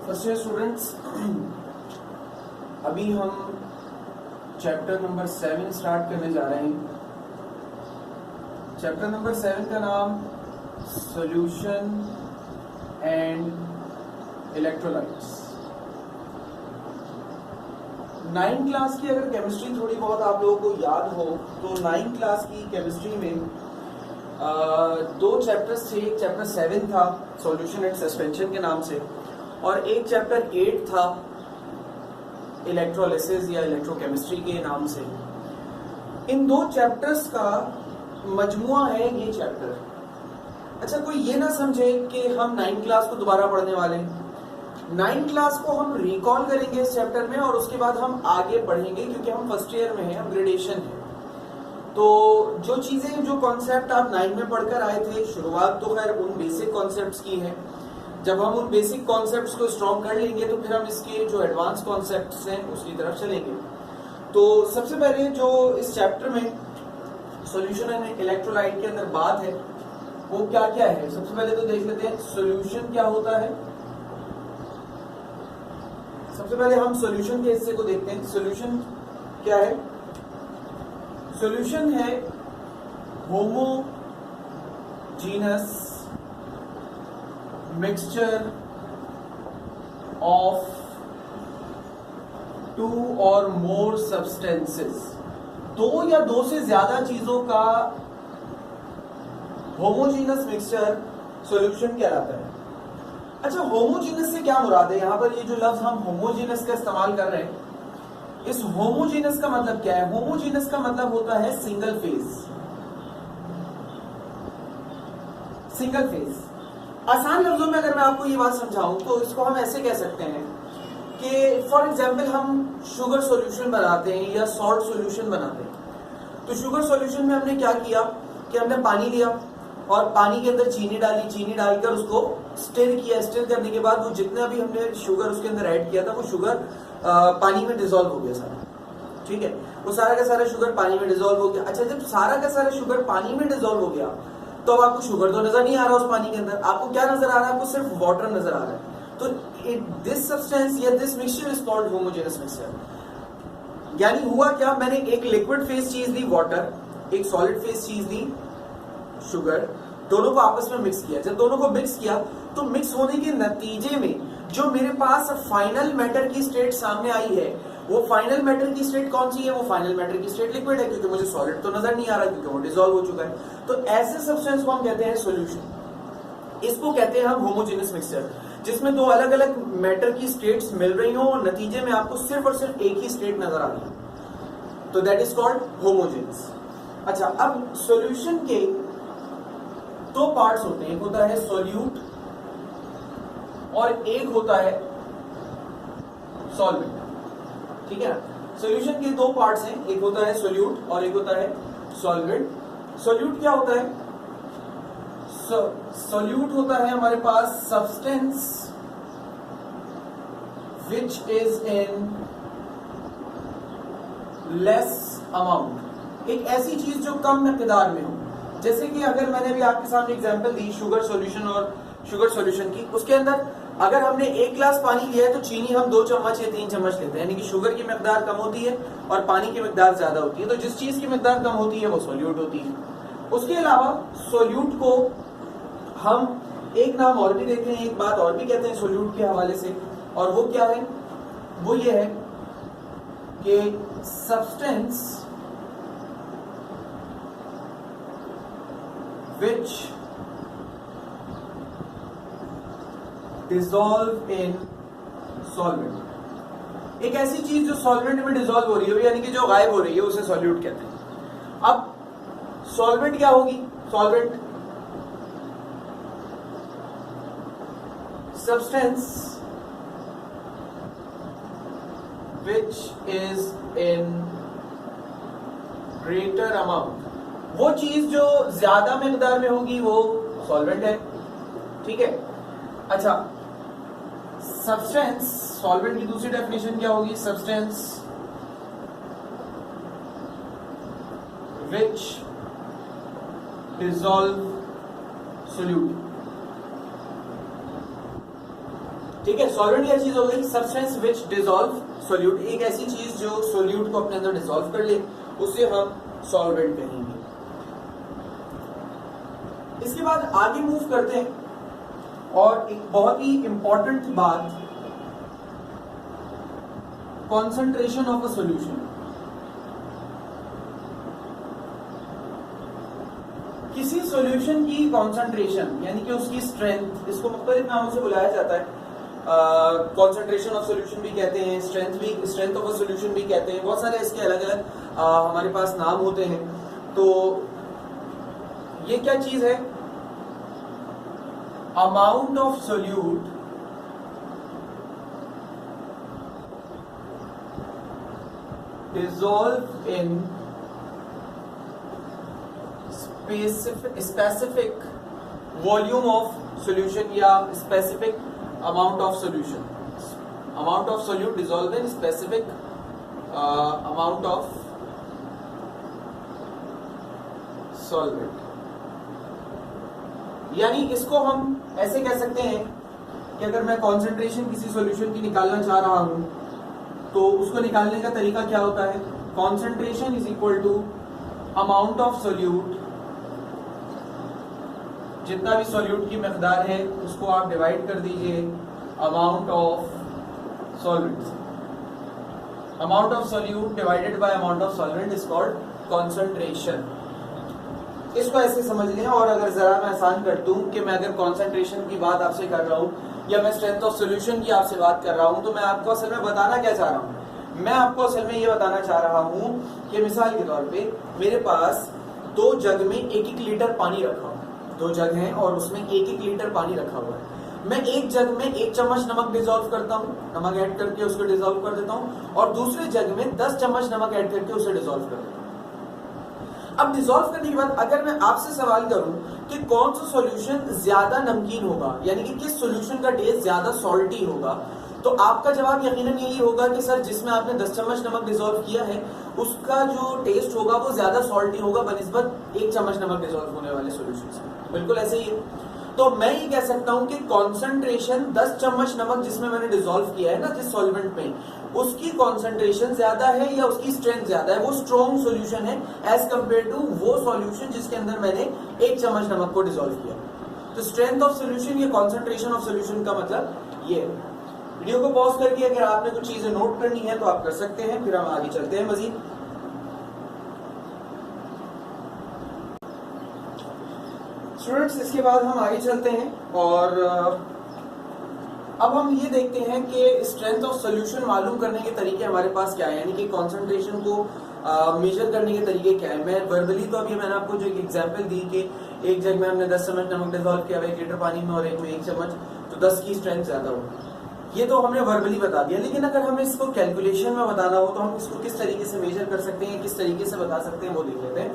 First year students, अभी हम chapter number 7 start करने जा रहे हैं। चैप्टर नंबर 7 का नाम solution and electrolytes. 9th class की अगर केमिस्ट्री थोड़ी बहुत आप लोगों को याद हो तो 9th क्लास की केमिस्ट्री में दो चैप्टर्स थे। एक चैप्टर 7 था सॉल्यूशन एंड सस्पेंशन के नाम से, और एक चैप्टर 8 था इलेक्ट्रोलिसिस या इलेक्ट्रोकेमिस्ट्री के नाम से। इन दो चैप्टर्स का मजमुआ है ये चैप्टर। अच्छा, कोई ये ना समझे कि हम 9th क्लास को दोबारा पढ़ने वाले हैं। 9th क्लास को हम रिकॉल करेंगे इस चैप्टर में और उसके बाद हम आगे पढ़ेंगे, क्योंकि हम फर्स्ट ईयर में हैं, हम ग्रेडेशन है। तो जो चीजें, जो कॉन्सेप्ट आप 9 में पढ़कर आए थे, शुरुआत तो खैर उन बेसिक कॉन्सेप्ट्स की है। जब हम उन बेसिक कॉन्सेप्ट्स को स्ट्रॉन्ग कर लेंगे तो फिर हम इसके जो एडवांस कॉन्सेप्ट्स हैं उसकी तरफ चलेंगे। तो सबसे पहले जो इस चैप्टर में सॉल्यूशन एंड इलेक्ट्रोलाइट के अंदर बात है वो क्या क्या है, सबसे पहले तो देख लेते हैं सॉल्यूशन क्या होता है। सबसे पहले हम सॉल्यूशन के हिस्से को देखते हैं। सॉल्यूशन क्या है? सॉल्यूशन है होमोजीनस मिक्सचर ऑफ 2 और मोर सब्सटेंसेस। 2 या 2 से ज्यादा चीजों का होमोजीनस मिक्सचर सॉल्यूशन कहलाता है। अच्छा, होमोजीनस से क्या मुराद है? यहां पर ये जो लफ्ज हम होमोजीनस का इस्तेमाल कर रहे हैं, इस होमोजीनस का मतलब क्या है? होमोजीनस का मतलब होता है सिंगल फेज। Single phase. आसान लफ्जों में अगर मैं आपको ये बात समझाऊं तो इसको हम ऐसे कह सकते हैं कि फॉर एग्जाम्पल हम शुगर सॉल्यूशन बनाते हैं या सॉल्ट सॉल्यूशन बनाते हैं। तो शुगर सॉल्यूशन में हमने क्या किया कि हमने पानी लिया और पानी के अंदर चीनी डाली, चीनी डालकर उसको स्टिर किया। स्टिर करने के बाद वो जितना भी हमने शुगर उसके अंदर ऐड किया था वो शुगर पानी में डिसॉल्व हो गया सारा। ठीक है, वो सारा का सारा शुगर पानी में डिसॉल्व हो गया। अच्छा, जब सारा का सारा शुगर पानी में डिसॉल्व हो गया तो अब आपको शुगर तो नजर नहीं आ रहा उस पानी के अंदर, आपको क्या नजर आ रहा है? आपको सिर्फ वाटर नजर आ रहा है। तो दिस सब्सटेंस या this mixture is called homogeneous mixture. यानी हुआ क्या, मैंने एक लिक्विड फेस चीज ली वाटर, एक सॉलिड फेस चीज ली शुगर, दोनों को आपस में मिक्स किया। जब दोनों को मिक्स किया तो मिक्स होने के नतीजे में जो मेरे पास फाइनल मैटर की स्टेट सामने आई है, वो फाइनल मैटर की स्टेट कौन सी है? वो फाइनल मैटर की स्टेट लिक्विड है, क्योंकि मुझे सॉलिड तो नजर नहीं आ रहा, क्योंकि वो डिसॉल्व हो चुका है। तो ऐसे सब्सटेंस को हम कहते हैं सॉल्यूशन। इसको कहते हैं हम होमोजेनस मिक्सचर, जिसमें 2 अलग अलग मैटर की स्टेट्स मिल रही हो और नतीजे में आपको सिर्फ और सिर्फ एक ही स्टेट नजर आ रही है, तो दैट इज कॉल्ड होमोजेनस। अच्छा, अब सॉल्यूशन के 2 पार्ट्स होते हैं, एक होता है सॉल्यूट और एक होता है सॉल्वेंट। ठीक है ना? सॉल्यूशन के 2 पार्ट्स हैं, एक होता है सॉल्यूट और एक होता है सॉल्वेंट। सॉल्यूट क्या होता है? सॉल्यूट होता है हमारे पास substance which is in less amount. एक ऐसी चीज जो कम मिकदार में हो। जैसे कि अगर मैंने भी आपके सामने एग्जांपल दी शुगर सॉल्यूशन और शुगर सॉल्यूशन की, उसके अंदर अगर हमने 1 ग्लास पानी लिया है तो चीनी हम 2 चम्मच या 3 चम्मच लेते हैं, यानी कि शुगर की मिकदार कम होती है और पानी की मिकदार ज्यादा होती है। तो जिस चीज की मिकदार कम होती है वो सॉल्यूट होती है। उसके अलावा सॉल्यूट को हम एक नाम और भी देते हैं, एक बात और भी कहते हैं सॉल्यूट के हवाले से, और वो क्या है? वो ये है कि substance which dissolve in solvent। एक ऐसी चीज जो सॉल्वेंट में डिसॉल्व हो रही है, यानी कि जो गायब हो रही है, उसे सॉल्यूट कहते हैं। अब सॉल्वेंट क्या होगी? Solvent substance which is in greater amount। वो चीज जो ज्यादा मिकदार में होगी वो सॉल्वेंट है। ठीक है। अच्छा, सब्सटेंस, सॉल्वेंट की दूसरी डेफिनेशन क्या होगी? Substance which dissolve solute. ठीक है, सॉल्वेंट क्या चीज हो गई? सब्सटेंस विच डिसॉल्व सोल्यूट, एक ऐसी चीज जो सोल्यूट को अपने अंदर डिसॉल्व कर ले, उसे हम सॉल्वेंट कहेंगे। इसके बाद आगे मूव करते हैं और एक बहुत ही इंपॉर्टेंट बात, कॉन्सेंट्रेशन ऑफ अ सॉल्यूशन। किसी सॉल्यूशन की कॉन्सेंट्रेशन यानी कि उसकी स्ट्रेंथ, इसको मुख्तलिफ नामों से बुलाया जाता है, कॉन्सेंट्रेशन ऑफ सॉल्यूशन भी कहते हैं, स्ट्रेंथ ऑफ अ सॉल्यूशन भी कहते हैं, बहुत सारे इसके अलग अलग हमारे पास नाम होते हैं। तो ये क्या चीज है? Amount of solute dissolve in specific volume of solution या specific amount of solution, amount of solute dissolve in specific amount of solvent. यानी इसको हम ऐसे कह सकते हैं कि अगर मैं कॉन्सेंट्रेशन किसी सॉल्यूशन की निकालना चाह रहा हूं तो उसको निकालने का तरीका क्या होता है? Concentration is equal to amount of solute, जितना भी सोल्यूट की मकदार है उसको आप डिवाइड कर दीजिए amount of solvent. Amount of solute divided by amount of solvent is called concentration. इसको ऐसे समझ लें। और अगर जरा मैं आसान कर दूं कि मैं अगर कॉन्सेंट्रेशन की बात आपसे कर रहा हूं या मैं स्ट्रेंथ ऑफ सॉल्यूशन की आपसे बात कर रहा हूं, तो मैं आपको असल में बताना क्या चाह रहा हूं? मैं आपको असल में ये बताना चाह रहा हूं कि मिसाल के तौर पे मेरे पास 2 जग में 1-1 लीटर पानी रखा हुआ, 2 जग हैं और उसमें 1-1 लीटर पानी रखा हुआ है। मैं एक जग में 1 चम्मच नमक डिसॉल्व करता हूँ, नमक ऐड करके उसको डिसॉल्व कर देता हूँ, और दूसरे जग में 10 चम्मच नमक ऐड करके उसे डिसॉल्व कर देता हूँ। अब डिसॉल्व करने के बाद अगर मैं आपसे सवाल करूं कि कौन सा सॉल्यूशन ज्यादा नमकीन होगा, यानी कि किस सॉल्यूशन का टेस्ट ज्यादा सॉल्टी होगा, तो आपका जवाब यकीनन यही होगा कि सर जिसमें आपने 10 चम्मच नमक डिसॉल्व किया है उसका जो टेस्ट होगा वो ज्यादा सॉल्टी होगा बनिस्बत 1 चम्मच नमक डिसॉल्व होने वाले सॉल्यूशन से। बिल्कुल ऐसे ही है। तो मैं ये कह सकता हूं कि कॉन्सेंट्रेशन 10 चम्मच नमक जिसमें मैंने डिसॉल्व किया है ना जिस सॉल्वेंट में, उसकी कॉन्सेंट्रेशन ज्यादा है या उसकी स्ट्रेंथ ज्यादा है, वो स्ट्रॉन्ग सॉल्यूशन है एज कंपेयर टू वो सॉल्यूशन जिसके अंदर मैंने 1 चम्मच नमक को डिसॉल्व किया। तो स्ट्रेंथ ऑफ सॉल्यूशन या कॉन्सेंट्रेशन ऑफ सॉल्यूशन का मतलब ये है। वीडियो को पॉज करके अगर आपने कुछ चीजें नोट करनी है तो आप कर सकते हैं, फिर हम आगे चलते हैं मजीद। स्टूडेंट्स, इसके बाद हम आगे चलते हैं और अब हम ये देखते हैं कि स्ट्रेंथ ऑफ सॉल्यूशन मालूम करने के तरीके हमारे पास क्या है, यानी कि कॉन्सेंट्रेशन को मेजर करने के तरीके क्या है। मैं वर्बली तो अभी मैंने आपको जो एक एग्जांपल दी कि एक जग में हमने 10 चम्मच नमक डिसॉल्व किया 1 लीटर पानी में और एक में 1 चम्मच, तो 10 की स्ट्रेंथ ज्यादा होगी। ये तो हमने वर्बली बता दिया, लेकिन अगर हमें इसको कैलकुलेशन में बताना हो तो हम इसको किस तरीके से मेजर कर सकते हैं, किस तरीके से बता सकते हैं, वो देख लेते हैं।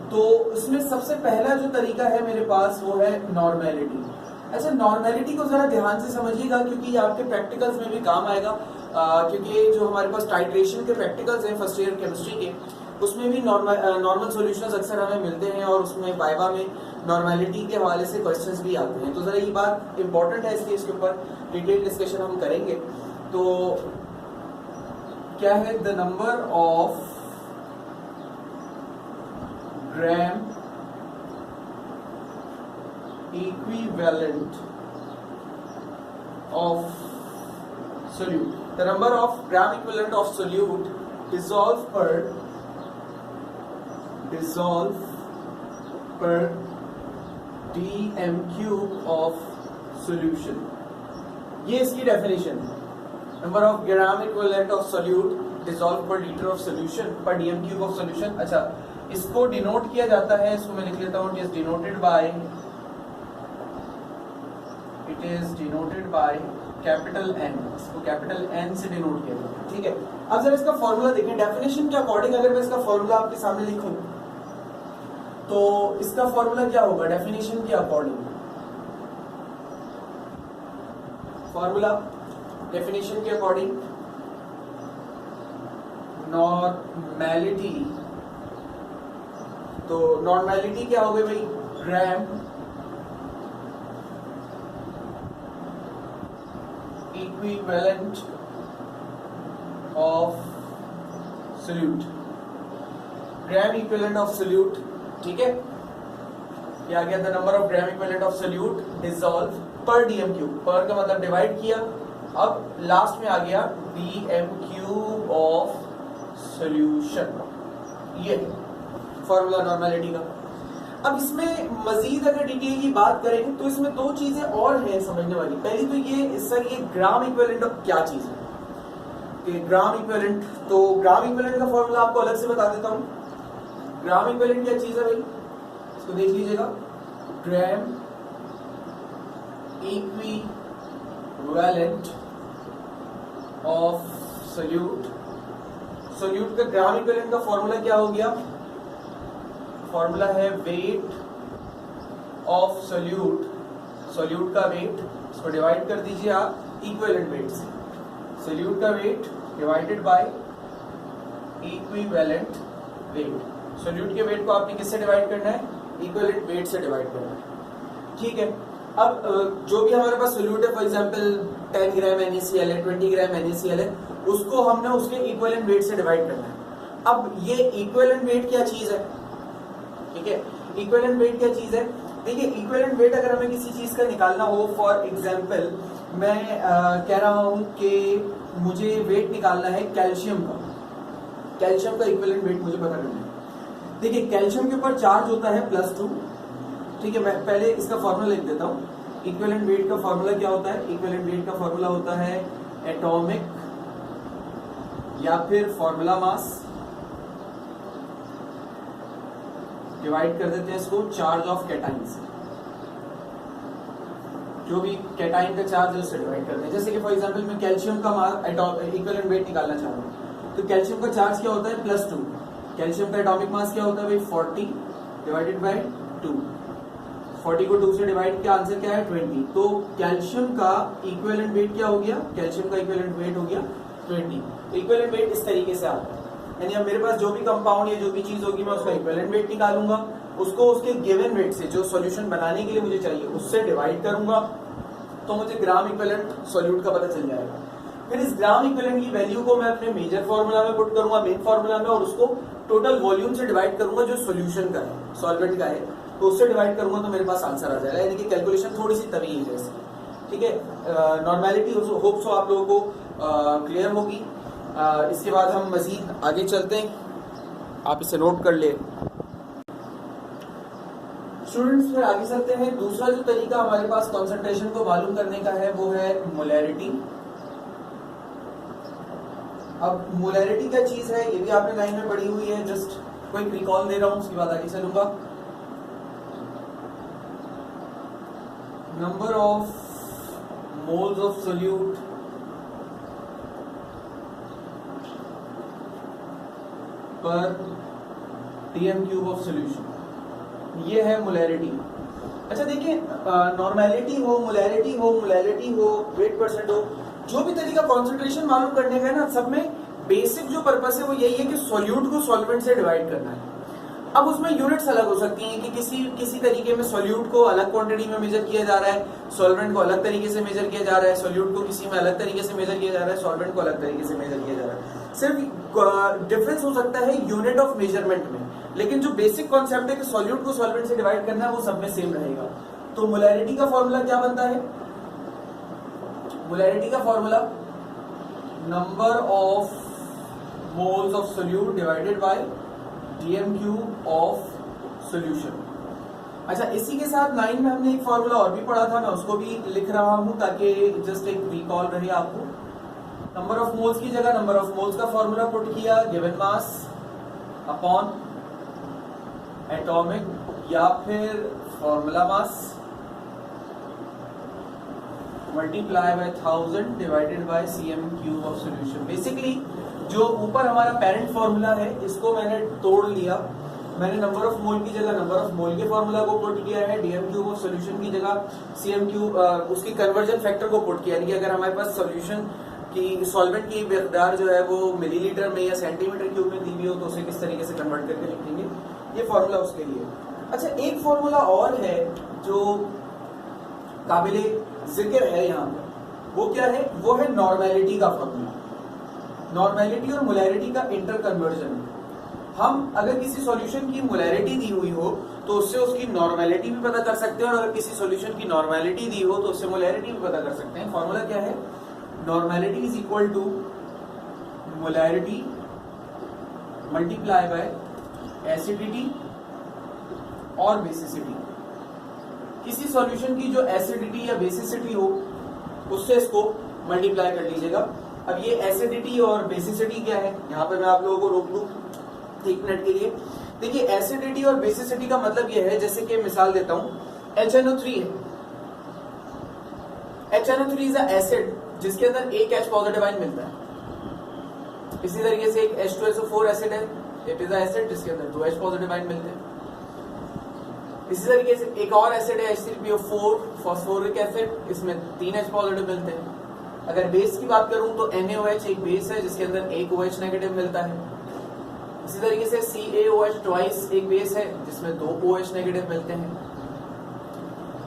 तो इसमें सबसे पहला जो तरीका है मेरे पास वो है नॉर्मेलिटी। अच्छा, नॉर्मेलिटी को जरा ध्यान से समझिएगा क्योंकि ये आपके प्रैक्टिकल्स में भी काम आएगा, क्योंकि जो हमारे पास टाइट्रेशन के प्रैक्टिकल्स हैं फर्स्ट ईयर केमिस्ट्री के, उसमें भी नॉर्मल सॉल्यूशंस अक्सर हमें मिलते हैं और उसमें वाइवा में नॉर्मेलिटी के हवाले से क्वेश्चंस भी आते हैं। तो जरा ये बात इंपॉर्टेंट है, इसलिए इसके ऊपर डिटेल डिस्कशन हम करेंगे। तो क्या है? The number of gram equivalent of solute, the number of gram equivalent of solute dissolve per dm cube of solution। ये इसकी डेफिनेशन है, number of gram equivalent of solute dissolve पर लीटर ऑफ सोल्यूशन पर DM cube of solution. अच्छा, इसको denote किया जाता है, इसको मैं लिख लेता हूं, it is denoted by capital N. इसको कैपिटल एन से डिनोट किया जाता है, ठीक है। अब जरा इसका फॉर्मूला देखें, डेफिनेशन के अकॉर्डिंग अगर मैं इसका फॉर्मूला आपके सामने लिखूं तो इसका फॉर्मूला क्या होगा? डेफिनेशन के अकॉर्डिंग फॉर्मूला, डेफिनेशन के अकॉर्डिंग नॉर्मेलिटी, तो नॉर्मेलिटी क्या हो गई भाई? Gram equivalent of solute, gram equivalent of solute, ठीक है। ये आ गया the number of gram equivalent of solute dissolve पर डीएम क्यूब, पर का मतलब डिवाइड किया, अब लास्ट में आ गया डीएम क्यूब ऑफ सोल्यूशन, ये फॉर्मूला नॉर्मेलिटी का। अब इसमें मजीद अगर डिटेल की बात करें तो इसमें दो चीजें और हैं समझने वाली। पहली तो ये सर, ये ग्राम इक्विवेलेंट क्या चीज है कि ग्राम इक्विवेलेंट, तो ग्राम इक्विवेलेंट का फॉर्मूला आपको अलग से बता देता हूं। ग्राम इक्विवेलेंट क्या चीज है भाई, इसको देख लीजिएगा, gram equivalent of solute, solute का ग्राम इक्विवेलेंट का फॉर्मूला क्या हो गया, फॉर्मूला है वेट ऑफ सोल्यूट, सोल्यूट का वेट, इसको डिवाइड कर दीजिए आप इक्विवेलेंट वेट से, सोल्यूट का weight divided by equivalent weight. Solute के वेट को आपने किससे डिवाइड करना है, इक्विवेलेंट वेट से डिवाइड करना है, ठीक है। अब जो भी हमारे पास सोल्यूट है, फॉर एग्जांपल 10 ग्राम NaCl है, 20 ग्राम NaCl है, उसको हमने उसके इक्विवेलेंट वेट से डिवाइड करना है। अब ये इक्विवेलेंट वेट क्या चीज है, ठीक है, इक्विवेलेंट वेट क्या चीज है। देखिए इक्विवेलेंट वेट अगर हमें किसी चीज का निकालना हो, फॉर एग्जांपल मैं कह रहा हूं कि मुझे वेट निकालना है कैल्शियम का, कैल्शियम का इक्विवेलेंट वेट मुझे पता करना है। देखिए कैल्शियम के ऊपर चार्ज होता है +2, ठीक है। मैं पहले इसका फॉर्मूला लिख देता हूं। इक्विवेलेंट वेट का फॉर्मूला क्या होता है, इक्विवेलेंट वेट का फॉर्मूला होता है एटॉमिक या फिर फॉर्मूला मास, डिवाइड कर देते हैं इसको चार्ज ऑफ कैटाइन से, जो भी कैटाइन का चार्ज है उससे डिवाइड करते हैं। जैसे कि फॉर एग्जांपल मैं कैल्शियम का इक्विवेलेंट वेट निकालना चाह रहा हूं, तो कैल्शियम का चार्ज क्या होता है +2, कैल्शियम का एटॉमिक मास क्या होता है भाई 40 डिवाइडेड बाय 2, 40 को 2 से डिवाइड किया, आंसर क्या है 20। तो कैल्शियम का इक्विवेलेंट वेट क्या हो गया, कैल्शियम का इक्विवेलेंट वेट हो गया 20। इक्विवेलेंट वेट इस तरीके से आता है, यानी अब मेरे पास जो भी कंपाउंड या जो भी चीज होगी मैं उसका इक्विवेलेंट वेट निकालूंगा, उसको उसके गिवन वेट से जो सॉल्यूशन बनाने के लिए मुझे चाहिए उससे डिवाइड करूंगा, तो मुझे ग्राम इक्विवेलेंट सॉल्यूट का पता चल जाएगा। फिर इस ग्राम इक्विवेलेंट की वैल्यू को मैं अपने मेजर फॉर्मूला में पुट करूंगा, मेन फॉर्मूला में, और उसको टोटल वॉल्यूम से डिवाइड करूंगा जो सॉल्यूशन का है, सॉल्वेंट का है, तो उससे डिवाइड करूंगा तो मेरे पास आंसर आ जाएगा। यानी कि कैलकुलेशन थोड़ी सी तवील है इसकी, ठीक है। नॉर्मेलिटी होप सो आप लोगों को क्लियर होगी। इसके बाद हम मजीद आगे चलते हैं, आप इसे नोट कर ले स्टूडेंट्स। फिर आगे चलते हैं। दूसरा जो तरीका हमारे पास कंसंट्रेशन को मालूम करने का है वो है मोलैरिटी। अब मोलैरिटी क्या चीज है, ये भी आपने लाइन में पढ़ी हुई है, जस्ट कोई रिकॉल दे रहा हूं, उसके बाद आगे चलूंगा। Number of moles of solute पर डीएम क्यूब ऑफ सोल्यूशन, ये है मोलैरिटी। अच्छा देखिए, नॉर्मेलिटी हो, मोलैरिटी हो, मोलैरिटी हो, वेट परसेंट हो, जो भी तरीका कंसंट्रेशन मालूम करने का है ना, सब में बेसिक जो पर्पस है वो यही है कि सॉल्यूट को सॉल्वेंट से डिवाइड करना है। अब उसमें यूनिट्स अलग हो सकती हैं कि किसी तरीके में सॉल्यूट को अलग क्वांटिटी में मेजर किया जा रहा है, सॉल्वेंट को अलग तरीके से मेजर किया जा रहा है, सॉल्यूट को किसी में अलग तरीके से मेजर किया जा रहा है, सॉल्वेंट को अलग तरीके से मेजर किया जा रहा है। सिर्फ डिफरेंस हो सकता है यूनिट ऑफ मेजरमेंट में, लेकिन जो बेसिक कॉन्सेप्ट है कि सॉल्यूट को सॉल्वेंट से डिवाइड करना है वो सब में सेम रहेगा। तो मोलैरिटी का फॉर्मूला क्या बनता है, मोलैरिटी का formula number of moles of solute divided by DM cube of solution. अच्छा, इसी के साथ लाइन में हमने एक फॉर्मूला और भी पढ़ा था, मैं उसको भी लिख रहा हूं ताकि जस्ट एक रिकॉल रहे आपको। नंबर ऑफ मोल्स की जगह नंबर ऑफ मोल्स का फॉर्मूला पुट किया, गिवन मास अपॉन एटॉमिक या फिर formula mass multiply by 1000 divided by CM cube of solution. Basically जो ऊपर हमारा पेरेंट फॉर्मूला है इसको मैंने तोड़ लिया, मैंने नंबर ऑफ मोल की जगह नंबर ऑफ मोल के फॉर्मूला को पुट किया है, डीएम क्यूब ऑफ सोल्यूशन की जगह सीएम क्यूब उसकी कन्वर्जन फैक्टर को पुट किया, यानी कि अगर हमारे पास सोल्यूशन की सॉल्वेंट की मिकदार जो है वो मिलीलीटर में या सेंटीमीटर क्यूब में दी हुई हो तो उसे किस तरीके से कन्वर्ट करके लिखेंगे, ये फॉर्मूला उसके लिए। अच्छा, एक फॉर्मूला और है जो काबिले जिक्र है यहाँ पर, वो क्या है, वो है नॉर्मेलिटी का फॉर्मूला। नॉर्मेलिटी और मोलैरिटी का इंटर कन्वर्जन। हम अगर किसी सॉल्यूशन की मोलैरिटी दी हुई हो तो उससे उसकी नॉर्मेलिटी भी पता कर सकते हैं, और अगर किसी सॉल्यूशन की नॉर्मेलिटी दी हो तो उससे मोलैरिटी भी पता कर सकते हैं। फॉर्मूला क्या है, normality is equal to molarity multiply by acidity और बेसिसिटी। किसी सॉल्यूशन की जो एसिडिटी या बेसिसिटी हो उससे इसको मल्टीप्लाई कर लीजिएगा। अब ये एसिडिटी और बेसिसिटी क्या है, यहाँ पर मैं आप लोगों को रोक लूं 1 मिनट के लिए। देखिए एसिडिटी और बेसिसिटी का मतलब ये है, जैसे कि मिसाल देता हूं, HNO3 है। HNO3 इज अ एसिड जिसके अंदर एक H पॉजिटिव आयन मिलता है। इसी तरीके से एक H2SO4 एसिड है, इट इज अ एसिड जिसके अंदर 2 H पॉजिटिव आयन मिलते हैं। इसी तरीके से एक और एसिड है H3PO4 फॉस्फोरिक एसिड, इसमें 3 H पॉजिटिव मिलते हैं। अगर बेस की बात करूं तो NaOH एक बेस है जिसके अंदर एक OH नेगेटिव मिलता है। इसी तरीके से CaOH ट्वाइस एक बेस है जिसमें 2 OH नेगेटिव मिलते हैं।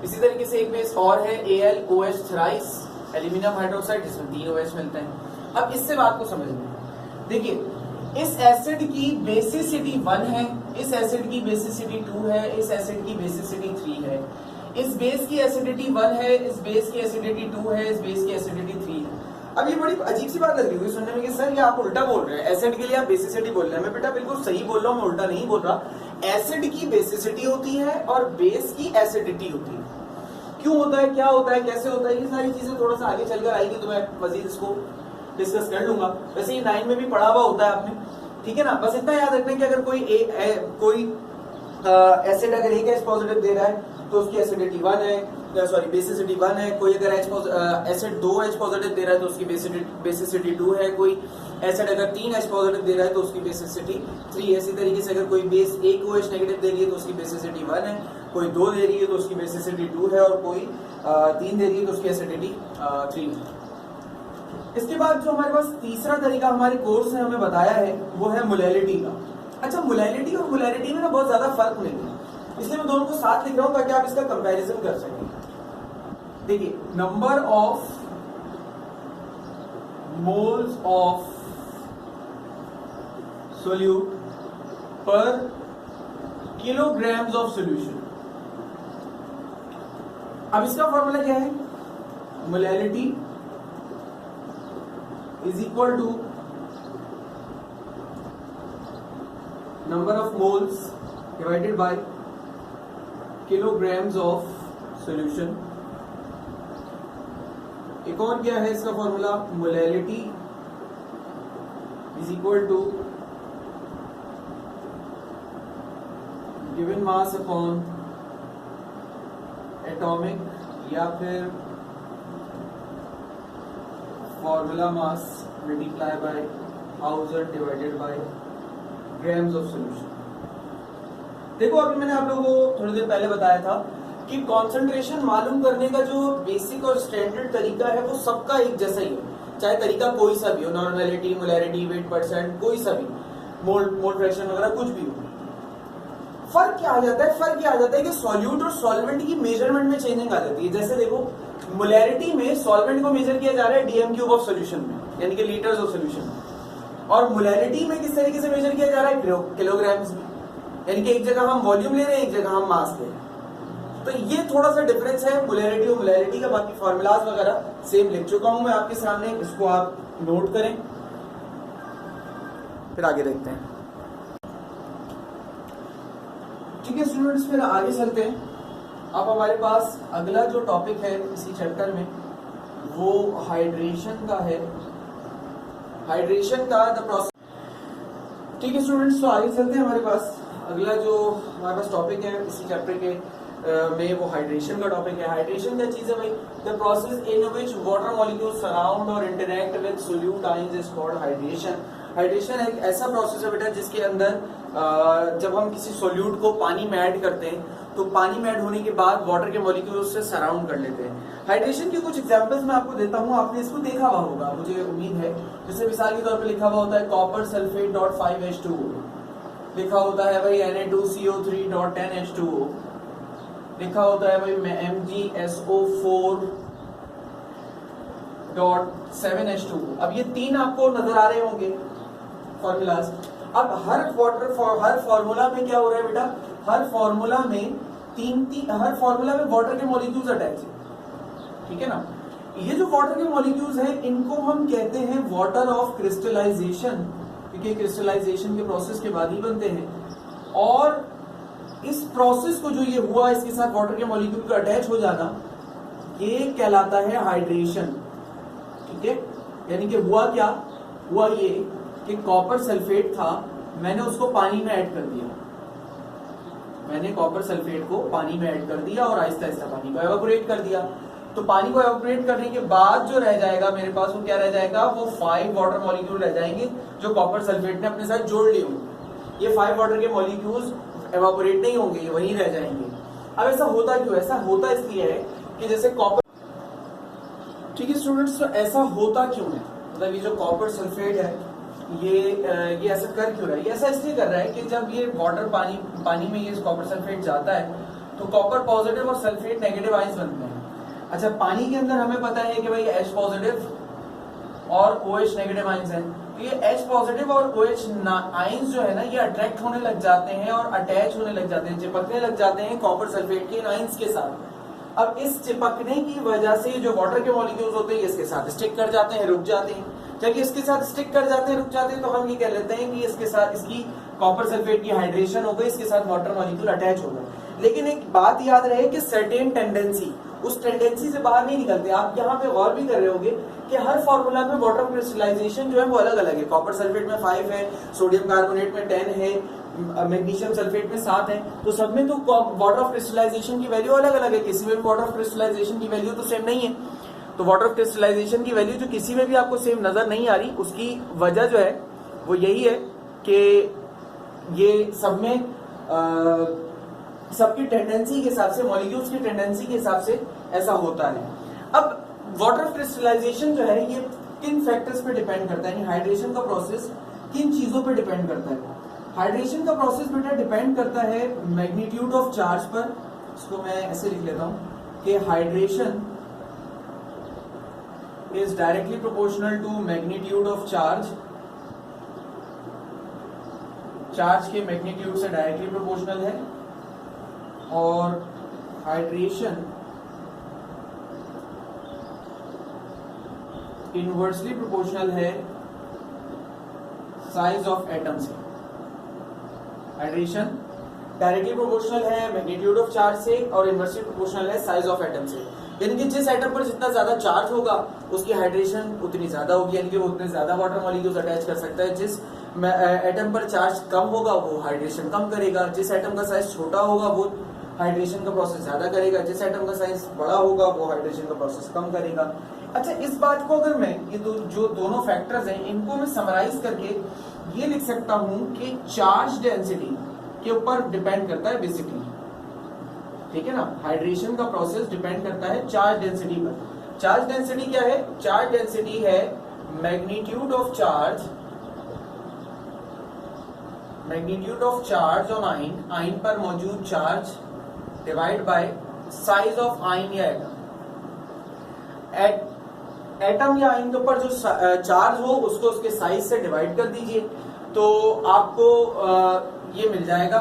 इसी तरीके से एक बेस और है AlOH थ्राइस एल्यूमिनियम हाइड्रोक्साइड जिसमें 3 OH मिलते हैं। अब इससे बात को समझिए, देखिए इस एसिड की बेसिसिटी 1 है, इस एसिड की बेसिसिटी 2 है, इस एसिड की बेसिसिटी 3 है। इस बेस की एसिडिटी 1 है, इस बेस की एसिडिटी 2 है, इस बेस की एसिडिटी 3 है। अब ये बड़ी अजीब सी बात लग रही होगी सुनने में कि सर ये आप उल्टा बोल रहे हैं, एसिड के लिए आप बेसिसिटी बोल रहे हैं। मैं बेटा बिल्कुल सही बोल रहा हूँ, मैं उल्टा नहीं बोल रहा। एसिड की बेसिसिटी होती है और बेस की एसिडिटी होती है। क्यों होता है, क्या होता है, कैसे होता है, ये सारी चीजें थोड़ा सा आगे चलकर आएगी तो मैं मजीद इसको डिस्कस कर लूंगा। वैसे ये 9 में भी पढ़ा हुआ होता है आपने, ठीक है ना। बस इतना याद रखना कि अगर कोई एसिड अगर एक H पॉजिटिव दे रहा है तो उसकी एसिडिटी 1 है, सॉरी बेसिसिटी 1 है। कोई अगर एसिड 2 H पॉजिटिव दे रहा है तो उसकी बेसिसिटी 2 है। कोई एसिड अगर 3 H पॉजिटिव दे रहा है तो उसकी बेसिसिटी 3 है। इसी तरीके से अगर कोई बेस 1 OH नेगेटिव दे रही है तो उसकी बेसिसिटी 1 है, कोई 2 दे रही है तो उसकी बेसिसिटी 2 है, और कोई 3 दे रही है तो उसकी एसिडिटी 3 है। इसके बाद जो हमारे पास तीसरा तरीका हमारे कोर्स ने हमें बताया है वो है मोलैलिटी का। अच्छा, मोलैलिटी और मोलैरिटी में ना बहुत ज्यादा फर्क नहीं है, इसलिए मैं दोनों को साथ लिख रहा हूं ताकि आप इसका कंपैरिजन कर सकें। देखिए number of moles of solute पर किलोग्राम्स ऑफ सॉल्यूशन। अब इसका फॉर्मूला क्या है, molality is equal to number of moles divided by kilograms of solution। एक और क्या है इसका formula, molality is equal to given mass upon atomic या फिर formula mass multiply by 1000 divided by grams of solution. देखो अभी मैंने आप लोगों को थोड़ी देर पहले बताया था कि कंसंट्रेशन मालूम करने का जो बेसिक और स्टैंडर्ड तरीका है वो सबका एक जैसा ही है, चाहे तरीका कोई सा भी हो, नॉर्मेलिटी, मोलैरिटी, वेट परसेंट, कोई सा भी, मोल फ्रैक्शन वगैरह कुछ भी हो। फर्क क्या आ जाता है, फर्क क्या आ जाता है कि सॉल्यूट और सॉल्वेंट की मेजरमेंट में चेंजिंग आ जाती है। जैसे देखो मोलैरिटी में सॉल्वेंट को मेजर किया जा रहा है DM³ ऑफ सॉल्यूशन में, यानी कि लीटर्स ऑफ सॉल्यूशन, और मोलैरिटी में किस तरीके से मेजर किया जा रहा है, किलोग्राम्स में, यानी कि एक जगह हम वॉल्यूम ले रहे हैं, एक जगह हम मास ले रहे हैं। तो ये थोड़ा सा डिफरेंस है मोलैरिटी और मोलैरिटी का। बाकी फॉर्मूलाज वगैरह सेम लिख चुका हूं मैं आपके सामने, इसको आप नोट करें, फिर आगे देखते हैं। ठीक है स्टूडेंट्स, फिर आगे चलते हैं। अब हमारे पास अगला जो टॉपिक है इसी चैप्टर में वो हाइड्रेशन का है, हाइड्रेशन का द प्रोसेस। ठीक है स्टूडेंट्स, तो आगे चलते हैं। हमारे पास अगला जो हमारे पास टॉपिक है इसी चैप्टर के में वो हाइड्रेशन का टॉपिक है। हाइड्रेशन क्या चीज है भाई, the process in which water molecules surround और interact with solute ions is called hydration. Hydration एक ऐसा प्रोसेस है बेटा जिसके अंदर जब हम किसी सोल्यूट को पानी में ऐड करते हैं तो पानी में ऐड होने के बाद वाटर के मॉलिक्यूल्स से सराउंड कर लेते हैं। हाइड्रेशन के कुछ एग्जांपल्स मैं आपको देता हूं, आपने इसको देखा हुआ होगा मुझे उम्मीद है। जैसे मिसाल के तौर पे लिखा हुआ होता है कॉपर सल्फेट डॉट 5H2O, लिखा होता है भाई Na2CO3 डॉट 10H2O, लिखा होता है भाई MgSO4 7H2। अब ये तीन आपको नजर आ रहे होंगे फॉर्मूलाज। अब हर फॉर्मूला में क्या हो रहा है बेटा, हर फॉर्मूला में हर फॉर्मूला में वाटर के मॉलिक्यूल्स अटैच है, ठीक है ना। ये जो वाटर के मॉलिक्यूल्स हैं इनको हम कहते हैं वाटर ऑफ क्रिस्टलाइजेशन, क्योंकि क्रिस्टलाइजेशन के प्रोसेस के बाद ही बनते हैं। और इस प्रोसेस को जो ये हुआ, इसके साथ वाटर के मॉलिक्यूल का अटैच हो जाना, ये कहलाता है हाइड्रेशन, ठीक है। यानी कि हुआ क्या, हुआ ये कि कॉपर सल्फेट था, मैंने उसको पानी में ऐड कर दिया, मैंने कॉपर सल्फेट को पानी में ऐड कर दिया और आहिस्ता आहिस्ता पानी को एवापोरेट कर दिया। तो पानी को एवापोरेट करने के बाद जो रह जाएगा मेरे पास, वो क्या रह जाएगा, वो 5 वाटर मॉलिक्यूल रह जाएंगे जो कॉपर सल्फेट ने अपने साथ जोड़ लिए होंगे। ये 5 वाटर के मॉलिक्यूल्स एवापोरेट नहीं होंगे, ये वहीं रह जाएंगे। अब ऐसा होता क्यों, ऐसा होता इसलिए है कि जैसे कॉपर, ठीक है स्टूडेंट्स, तो ऐसा होता क्यों है, मतलब ये जो कॉपर सल्फेट है ये ऐसा कर क्यों रहा है, ये ऐसा इसलिए कर रहा है कि जब ये वाटर पानी में ये कॉपर सल्फेट जाता है तो कॉपर पॉजिटिव और सल्फेट नेगेटिव आयंस बनते हैं। अच्छा, पानी के अंदर हमें पता है कि भाई H पॉजिटिव और OH नेगेटिव आयंस हैं, तो ये H पॉजिटिव और OH आयंस जो है ना, ये अट्रैक्ट होने लग जाते हैं और अटैच होने लग जाते हैं, चिपकने लग जाते हैं कॉपर सल्फेट के आयंस के साथ। अब इस चिपकने की वजह से जो वाटर के मॉलिक्यूल्स होते हैं इसके साथ स्टिक कर जाते हैं, रुक जाते हैं। जब इसके साथ स्टिक कर जाते हैं, रुक जाते हैं, तो हम ये कह लेते हैं कि इसके साथ इसकी कॉपर सल्फेट की हाइड्रेशन हो गई, इसके साथ वाटर मॉलिक्यूल अटैच हो गए। लेकिन एक बात याद रहे कि सर्टेन टेंडेंसी, उस टेंडेंसी से बाहर नहीं निकलते। आप यहाँ पे गौर भी कर रहे होंगे कि हर फॉर्मूला में वाटर क्रिस्टलाइजेशन जो है वो अलग अलग है। कॉपर सल्फेट में 5 है, सोडियम कार्बोनेट में 10 है, मैग्नीशियम सल्फेट में 7 है, तो सब में तो वाटर ऑफ क्रिस्टलाइजेशन की वैल्यू अलग अलग है, किसी में भी वाटर ऑफ क्रिस्टलाइजेशन की वैल्यू तो सेम नहीं है। तो वाटर ऑफ क्रिस्टलाइजेशन की वैल्यू जो किसी में भी आपको सेम नजर नहीं आ रही, उसकी वजह जो है वो यही है कि ये सब में सबकी टेंडेंसी के हिसाब से, मॉलिक्यूल्स की टेंडेंसी के हिसाब से ऐसा होता है। अब वाटर ऑफ क्रिस्टलाइजेशन जो है ये किन फैक्टर्स पे डिपेंड करता है, हाइड्रेशन का प्रोसेस किन चीजों पे डिपेंड करता है। हाइड्रेशन का प्रोसेस बेटा डिपेंड करता है मैग्नीट्यूड ऑफ चार्ज पर। इसको मैं ऐसे लिख लेता हूं कि hydration is directly proportional to magnitude of charge, charge के मैग्नीट्यूड से डायरेक्टली प्रोपोर्शनल है, और हाइड्रेशन इनवर्सली प्रोपोर्शनल है साइज ऑफ एटम से। हाइड्रेशन डायरेक्टली प्रोपोर्शनल है मैग्नीट्यूड ऑफ चार्ज से और इनवर्सली प्रोपोर्शनल है साइज ऑफ एटम से। यानी कि जिस एटम पर जितना ज्यादा चार्ज होगा उसकी हाइड्रेशन उतनी ज्यादा होगी, यानी कि वो उतने ज्यादा वाटर मॉलिक्यूल्स अटैच कर सकता है। जिस एटम पर चार्ज कम होगा वो हाइड्रेशन कम करेगा, जिस एटम का साइज छोटा होगा वो हाइड्रेशन का प्रोसेस ज्यादा करेगा, जिस एटम का साइज बड़ा होगा वो हाइड्रेशन का प्रोसेस कम करेगा। अच्छा, इस बात को अगर मैं ये जो दोनों फैक्टर्स हैं इनको मैं समराइज करके ये लिख सकता हूं कि चार्ज डेंसिटी के ऊपर डिपेंड करता है बेसिकली, ठीक है ना। हाइड्रेशन का प्रोसेस डिपेंड करता है चार्ज डेंसिटी पर। चार्ज डेंसिटी क्या है, चार्ज डेंसिटी है magnitude of charge, magnitude of charge on ion, ion पर मौजूद charge divide by size of ion या एटम। एटम या आयन के ऊपर जो चार्ज हो उसको उसके साइज से डिवाइड कर दीजिए तो आपको ये मिल जाएगा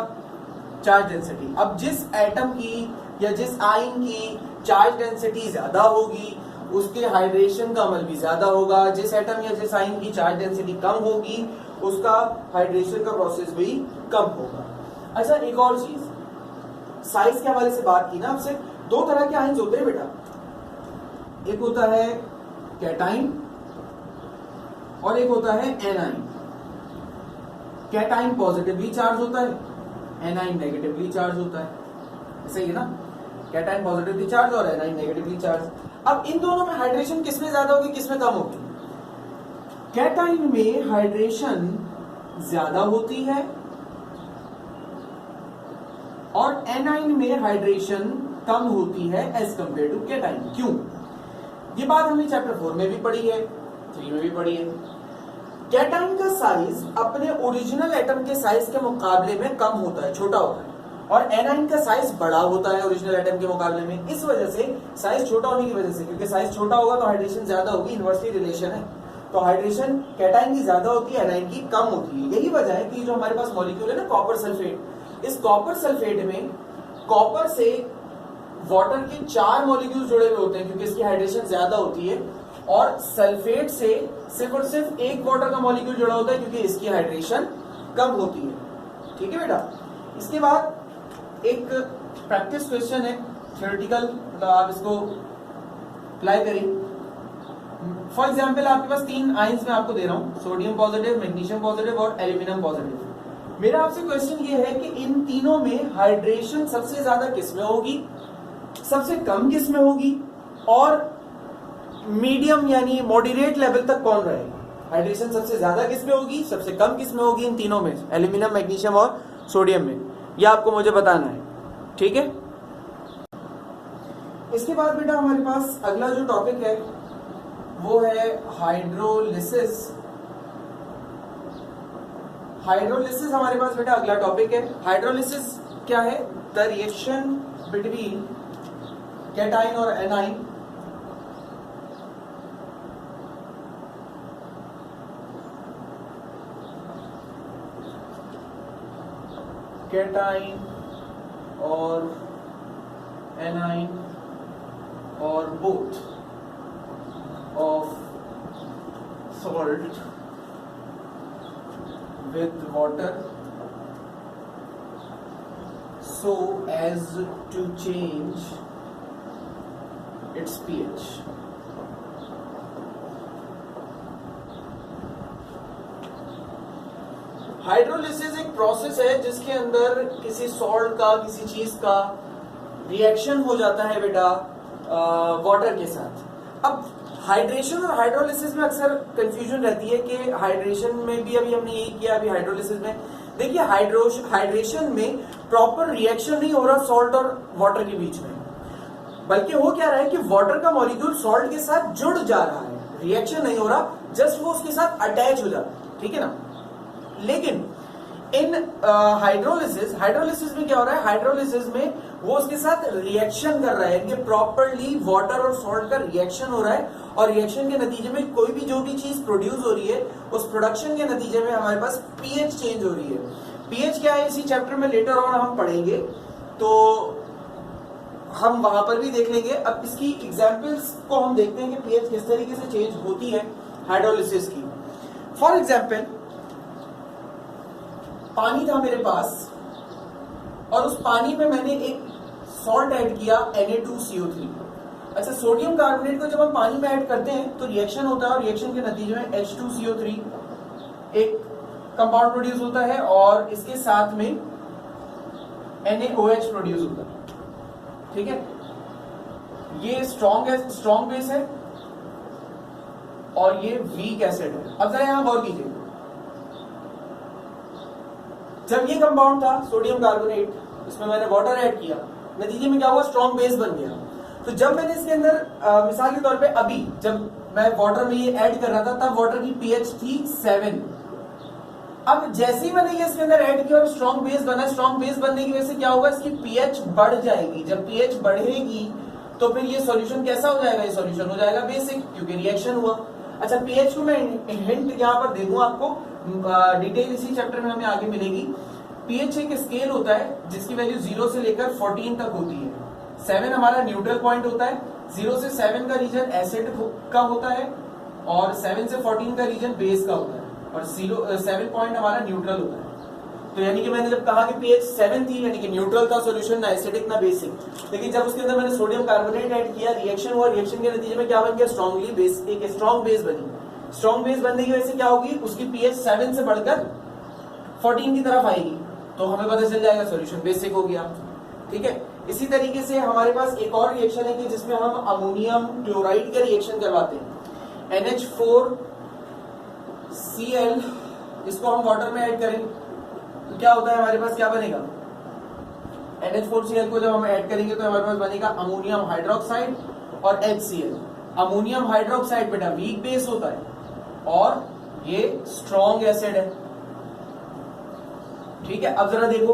चार्ज डेंसिटी। अब जिस एटम की या जिस आयन की चार्ज डेंसिटी ज्यादा होगी उसके हाइड्रेशन का अमल भी ज्यादा होगा, जिस एटम या जिस आयन की चार्ज डेंसिटी कम होगी उसका हाइड्रेशन का प्रोसेस भी कम होगा। अच्छा, एक और चीज, साइज के हवाले से बात की ना आपसे, दो तरह के आयन्स होते हैं बेटा, एक होता है कैटाइन और एक होता है एनाइन। कैटाइन पॉजिटिवली चार्ज होता है, एनाइन नेगेटिवली चार्ज होता है, सही है ना। कैटाइन पॉजिटिवली चार्ज और एनाइन नेगेटिवली चार्ज। अब इन दोनों में हाइड्रेशन किसमें ज्यादा होगी किसमें कम होगी? कैटाइन में हाइड्रेशन ज्यादा होती है और एनाइन में हाइड्रेशन कम होती है एज कंपेयर टू कैटाइन। क्यों? ये बात हमने चैप्टर 4 में भी पढ़ी है, 3 में भी पढ़ी है। कैटाइन का साइज अपने ओरिजिनल एटम के साइज के मुकाबले में कम होता है, छोटा होता है, और एनाइन का साइज बड़ा होता है ओरिजिनल एटम के मुकाबले में। इस वजह से साइज छोटा होने की वजह से, क्योंकि साइज छोटा होगा तो हाइड्रेशन ज्यादा होगी, इनवर्सली रिलेशन है, तो हाइड्रेशन कैटाइन की ज्यादा होती है, एनाइन की कम होती है। यही वजह है कि जो हमारे पास मॉलिक्यूल है ना कॉपर सल्फेट, इस कॉपर सल्फेट में कॉपर से वाटर के 4 मॉलिक्यूल जुड़े हुए होते हैं क्योंकि इसकी हाइड्रेशन ज्यादा होती है, और सल्फेट से सिर्फ और सिर्फ एक वाटर का मॉलिक्यूल जुड़ा होता है क्योंकि इसकी हाइड्रेशन कम होती है। ठीक है बेटा। इसके बाद एक प्रैक्टिस क्वेश्चन है, थ्योरेटिकल, मतलब आप इसको अप्लाई करिए। फॉर एग्जाम्पल आपके पास 3 आयंस में आपको दे रहा हूं, सोडियम पॉजिटिव, मैग्नीशियम पॉजिटिव और एल्यूमिनियम पॉजिटिव। मेरा आपसे क्वेश्चन ये है कि इन तीनों में हाइड्रेशन सबसे ज्यादा किस में होगी, सबसे कम किस में होगी, और मीडियम यानी मॉडरेट लेवल तक कौन रहेगा। हाइड्रेशन सबसे ज्यादा किस में होगी, सबसे कम किस में होगी, इन तीनों में, एल्यूमिनियम, मैग्नीशियम और सोडियम में, यह आपको मुझे बताना है। ठीक है। इसके बाद बेटा हमारे पास अगला जो टॉपिक है वो है हाइड्रोलिसिस। हाइड्रोलिसिस हमारे पास बेटा अगला टॉपिक है। हाइड्रोलिसिस क्या है? द रिएक्शन बिटवीन कैटाइन और एनाइन कैटाइन और एनाइन और both of salt with water so as to change its pH. Hydrolysis एक प्रोसेस है जिसके अंदर किसी सॉल्ट का, किसी चीज का रिएक्शन हो जाता है बेटा वाटर के साथ। अब हाइड्रेशन और हाइड्रोलिसिस में अक्सर कंफ्यूजन रहती है कि हाइड्रेशन में भी अभी हमने यही किया, अभी हाइड्रोलिसिस में देखिए हाइड्रेशन में प्रॉपर रिएक्शन नहीं हो रहा सॉल्ट और वाटर के बीच में, बल्कि हो क्या रहा है कि वाटर का मॉलिक्यूल सॉल्ट के साथ जुड़ जा रहा है, रिएक्शन नहीं हो रहा, जस्ट वो उसके साथ अटैच हो जाता है। ठीक है ना। लेकिन इन हाइड्रोलिसिस में क्या हो रहा है, हाइड्रोलिसिस में वो उसके साथ रिएक्शन कर रहा है, कि प्रॉपरली वाटर और सॉल्ट का रिएक्शन हो रहा है, और रिएक्शन के नतीजे में कोई भी जो भी चीज प्रोड्यूस हो रही है उस प्रोडक्शन के नतीजे में हमारे पास पीएच चेंज हो रही है। पीएच क्या है इसी चैप्टर में लेटर ऑन हम पढ़ेंगे, तो हम वहां पर भी देख लेंगे। अब इसकी एग्जांपल्स को हम देखते हैं कि पीएच किस तरीके से चेंज होती है हाइड्रोलिसिस की। फॉर एग्जाम्पल पानी था मेरे पास और उस पानी में मैंने एक सॉल्ट ऐड किया Na2CO3। अच्छा, सोडियम कार्बोनेट को जब हम पानी में ऐड करते हैं तो रिएक्शन होता है, और रिएक्शन के नतीजे में H2CO3 एक कंपाउंड प्रोड्यूस होता है और इसके साथ में NaOH प्रोड्यूस होता है। ठीक है। ये स्ट्रॉन्ग बेस है और ये वीक एसिड है। अब जरा यहां गौर कीजिए, जब ये कंपाउंड था सोडियम कार्बोनेट, इसमें मैंने वाटर ऐड किया, नतीजे में क्या हुआ, स्ट्रॉन्ग बेस बन गया। तो जब मैंने इसके अंदर मिसाल के तौर पे अभी जब मैं वाटर में ये ऐड कर रहा था तब वाटर की पीएच थी 7। अब जैसे ही मैंने ये इसके अंदर ऐड किया और स्ट्रॉन्ग बेस बना, स्ट्रॉन्ग बेस बनने की वजह से क्या होगा, इसकी पीएच बढ़ जाएगी। जब पीएच बढ़ेगी तो फिर ये सॉल्यूशन कैसा हो जाएगा, ये सॉल्यूशन हो जाएगा बेसिक, क्योंकि रिएक्शन हुआ। अच्छा, पीएच को मैं हिंट यहाँ पर दे दूं आपको, डिटेल इसी चैप्टर में हमें आगे मिलेगी। पीएच एक स्केल होता है जिसकी वैल्यू 0 से लेकर 14 तक होती है। 7 हमारा न्यूट्रल पॉइंट होता है, 0 से 7 का रीजन एसिड का होता है और 7 से 14 का रीजन बेस का होता है, और 7 पॉइंट हमारा न्यूट्रल होता है। तो यानी कि मैंने जब कहा कि पीएच 7 थी यानी कि न्यूट्रल था सॉल्यूशन, ना एसिडिक ना बेसिक। लेकिन जब उसके अंदर मैंने सोडियम कार्बोनेट ऐड किया, रिएक्शन हुआ, रिएक्शन के नतीजे में क्या बन गया, स्ट्रॉन्गली बेस, एक स्ट्रॉन्ग बेस बनी। स्ट्रॉन्ग बेस बनने की वजह से क्या होगी, उसकी पीएच 7 से बढ़कर 14 की तरफ आएगी, तो हमें पता चल जाएगा सॉल्यूशन बेसिक हो गया। ठीक है। इसी तरीके से हमारे पास एक और रिएक्शन है कि जिसमें हम अमोनियम क्लोराइड का रिएक्शन करवाते हैं, NH4Cl, इसको हम वाटर में ऐड करें तो क्या होता है, हमारे पास क्या बनेगा, NH4Cl को जब हम ऐड करेंगे तो हमारे पास बनेगा अमोनियम हाइड्रोक्साइड और HCl। अमोनियम हाइड्रोक्साइड बेटा वीक बेस होता है और ये स्ट्रॉन्ग एसिड है। ठीक है। अब जरा देखो,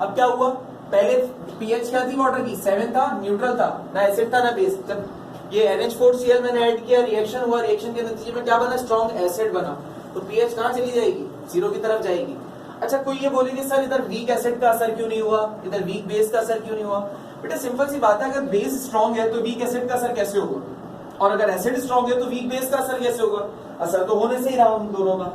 अब क्या हुआ, पहले पीएच क्या थी वाटर की, 7 था, न्यूट्रल था, ना एसिड था ना बेस। जब ये NH4Cl मैंने ऐड किया, रिएक्शन हुआ, रिएक्शन के नतीजे में क्या बना, स्ट्रॉन्ग एसिड बना, तो पीएच कहाँ चली जाएगी, 0 की तरफ जाएगी। अच्छा कोई ये बोलेगी सर इधर वीक एसिड का असर क्यों नहीं हुआ, इधर वीक बेस का असर क्यों नहीं हुआ। बेटा सिंपल सी बात है, अगर बेस स्ट्रॉन्ग है तो वीक एसिड का असर कैसे होगा, और अगर एसिड स्ट्रॉन्ग है तो वीक बेस का असर कैसे होगा, असर तो होने से ही रहा उन दोनों का।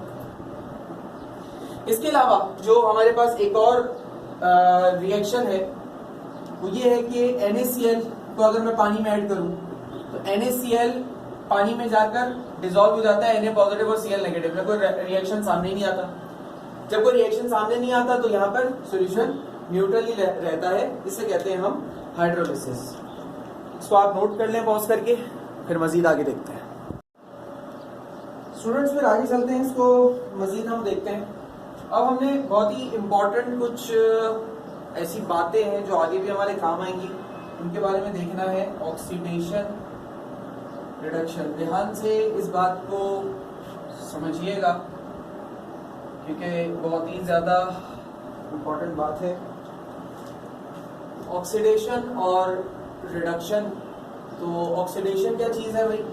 इसके अलावा जो हमारे पास एक और रिएक्शन है वो ये है कि NaCl को अगर मैं पानी में ऐड करूं तो NaCl पानी में जाकर डिसॉल्व हो जाता है Na पॉजिटिव और Cl नेगेटिव में, कोई रिएक्शन सामने ही नहीं आता। जब कोई रिएक्शन सामने नहीं आता तो यहाँ पर सॉल्यूशन न्यूट्रल ही रहता है, इसे कहते हैं हम हाइड्रोलिसिस। इसको आप नोट कर लें पॉज करके, फिर मजीद आगे देखते हैं। स्टूडेंट्स फिर आगे चलते हैं, इसको मजीद हम देखते हैं। अब हमने बहुत ही इम्पोर्टेंट कुछ ऐसी बातें हैं जो आगे भी हमारे काम आएंगी, उनके बारे में देखना है। ऑक्सीडेशन रिडक्शन, ध्यान से इस बात को समझिएगा क्योंकि बहुत ही ज्यादा इम्पोर्टेंट बात है। ऑक्सीडेशन और रिडक्शन, तो ऑक्सीडेशन क्या चीज है भाई,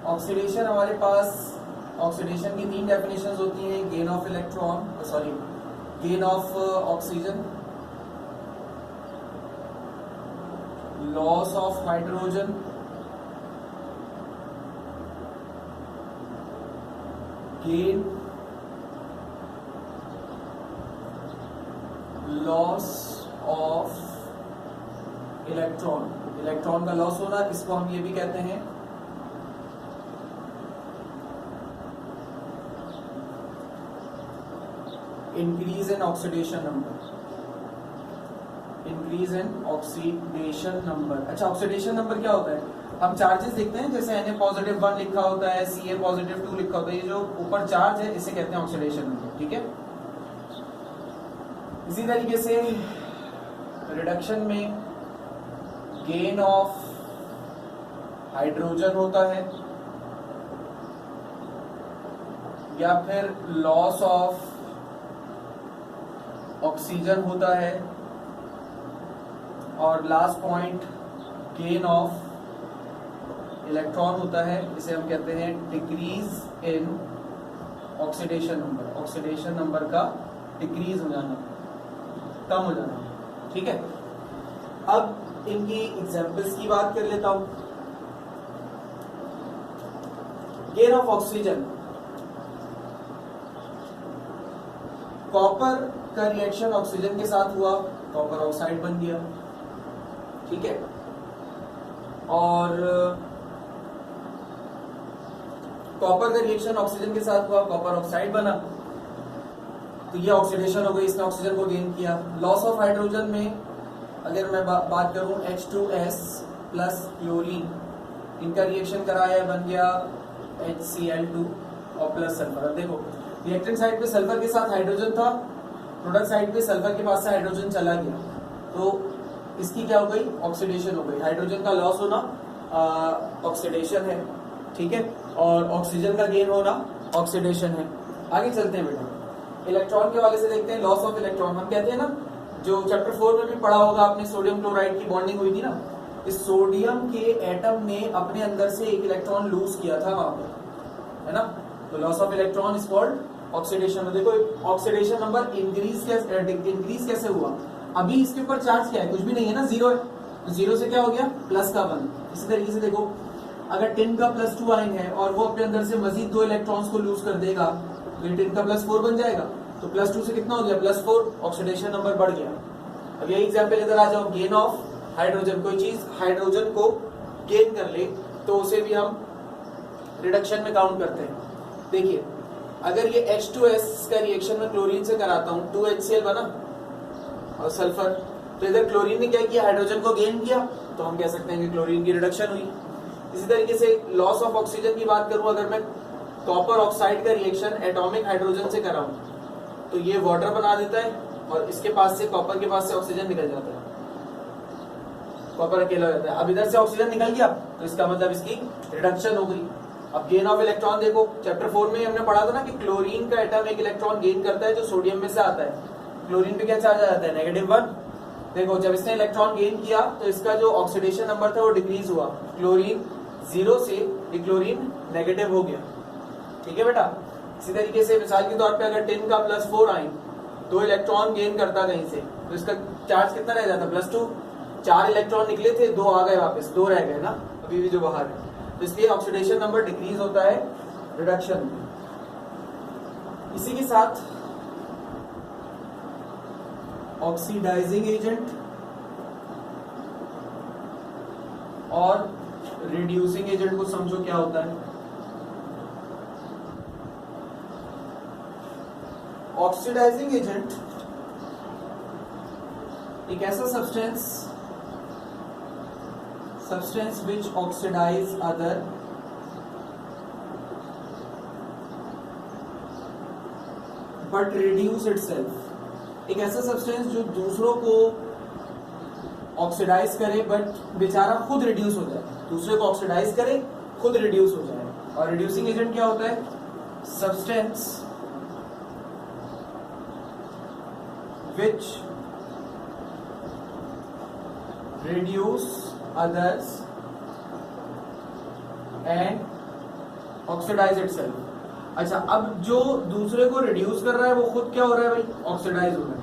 ऑक्सीडेशन हमारे पास, ऑक्सीडेशन की 3 डेफिनेशंस होती हैं, gain of electron, gain of oxygen, loss of hydrogen, gain loss of electron, electron का लॉस होना, इसको हम ये भी कहते हैं increase in oxidation number, increase in oxidation number. अच्छा ऑक्सीडेशन नंबर क्या होता है, हम चार्जेस देखते हैं जैसे Na पॉजिटिव 1 लिखा होता है, Ca पॉजिटिव 2 लिखा होता है, ये जो ऊपर चार्ज है इसे कहते हैं ऑक्सीडेशन नंबर, ठीक है। इसी तरीके से रिडक्शन में गेन ऑफ हाइड्रोजन होता है या फिर लॉस ऑफ ऑक्सीजन होता है, और last point gain of electron होता है, इसे हम कहते हैं decrease in oxidation number, oxidation number का डिक्रीज हो जाना, कम हो जाना, ठीक है। अब इनकी एग्जांपल्स की बात कर लेता हूं। गेन ऑफ ऑक्सीजन, कॉपर का रिएक्शन ऑक्सीजन के साथ हुआ, कॉपर ऑक्साइड बन गया, ठीक है। और कॉपर का रिएक्शन ऑक्सीजन के साथ हुआ, कॉपर ऑक्साइड बना, तो ये ऑक्सीडेशन हो गई, इसने ऑक्सीजन को गेन किया। लॉस ऑफ हाइड्रोजन में अगर मैं बात करूं H2S प्लस क्लोरीन, इनका रिएक्शन कराया, बन गया HCl2 और प्लस सल्फर। अब देखो रिएक्टेंट साइड पे सल्फर के साथ हाइड्रोजन था, प्रोडक्ट साइड पे सल्फर के पास से हाइड्रोजन चला गया, तो इसकी क्या हो गई, ऑक्सीडेशन हो गई। हाइड्रोजन का लॉस होना ऑक्सीडेशन है, ठीक है, और ऑक्सीजन का गेन होना ऑक्सीडेशन है। आगे चलते हैं बेटा, इलेक्ट्रॉन के वाले से देखते हैं। लॉस ऑफ इलेक्ट्रॉन, हम कहते हैं ना, जो चैप्टर 4 में भी पढ़ा होगा आपने, सोडियम क्लोराइड की बॉन्डिंग हुई थी ना, इस सोडियम के एटम ने अपने अंदर से एक इलेक्ट्रॉन लूज किया था वहां पर, है ना, तो loss of electron is called oxidation. देखो ऑक्सीडेशन नंबर इंक्रीज कैसे हुआ, अभी इसके ऊपर चार्ज क्या है, कुछ भी नहीं है ना, 0 है, तो 0 से क्या हो गया, प्लस का 1। इसी तरीके से देखो अगर टिन का +2 आयन है और वो अपने अंदर से मजीद 2 इलेक्ट्रॉन्स को लूज कर देगा तो ये टिन का +4 बन जाएगा, तो +2 से कितना हो गया, +4, ऑक्सीडेशन नंबर बढ़ गया। अब यही एग्जाम्पल इधर आ जाओ, गेन ऑफ हाइड्रोजन, कोई चीज हाइड्रोजन को गेन कर ले तो उसे भी हम रिडक्शन में काउंट करते हैं। देखिए अगर ये H2S का रिएक्शन में क्लोरीन से कराता हूं, 2HCl बना और सल्फर, तो इधर क्लोरीन ने क्या किया, हाइड्रोजन को गेन किया, तो हम कह सकते हैं कि क्लोरीन की रिडक्शन हुई। इसी तरीके से लॉस ऑफ ऑक्सीजन की बात करूं, अगर मैं कॉपर ऑक्साइड का रिएक्शन एटॉमिक हाइड्रोजन से कराऊं तो ये वाटर बना देता है और इसके पास से, कॉपर के पास से ऑक्सीजन निकल जाता है, कॉपर अकेला रहता है। अब इधर से ऑक्सीजन निकल गया तो इसका मतलब इसकी रिडक्शन हो गई। अब गेन ऑफ इलेक्ट्रॉन देखो, चैप्टर 4 में हमने पढ़ा था ना कि क्लोरीन का एटम एक इलेक्ट्रॉन गेन करता है जो सोडियम में से आता है, क्लोरीन पे क्या चार्ज आ जाता है, -1, देखो जब इसने इलेक्ट्रॉन गेन किया तो इसका जो ऑक्सीडेशन नंबर था वो डिक्रीज हुआ, क्लोरीन 0 से डिक्लोरीन नेगेटिव हो गया। ठीक है बेटा, इसी तरीके से मिसाल के तौर पे अगर 10 का +4 आए, 2 इलेक्ट्रॉन गेन करता कहीं से, तो इसका चार्ज कितना रह जाता, +2। 4 इलेक्ट्रॉन निकले थे, 2 आ गए वापस, 2 रह गए ना अभी भी जो बाहर है, तो इसलिए ऑक्सीडेशन नंबर डिक्रीज होता है रिडक्शन में। इसी के साथ ऑक्सीडाइजिंग एजेंट और रिड्यूसिंग एजेंट को समझो क्या होता है। ऑक्सीडाइजिंग एजेंट एक ऐसा substance which oxidise other but reduce itself. एक ऐसा सब्सटेंस जो दूसरों को ऑक्सीडाइज करे बट बेचारा खुद रिड्यूस हो जाए, दूसरे को ऑक्सीडाइज करे खुद रिड्यूस हो जाए। और रिड्यूसिंग एजेंट क्या होता है, substance which reduce others and oxidize itself। अच्छा, अब जो दूसरे को रिड्यूस कर रहा है वो खुद क्या हो रहा है भाई, ऑक्सीडाइज हो रहा है।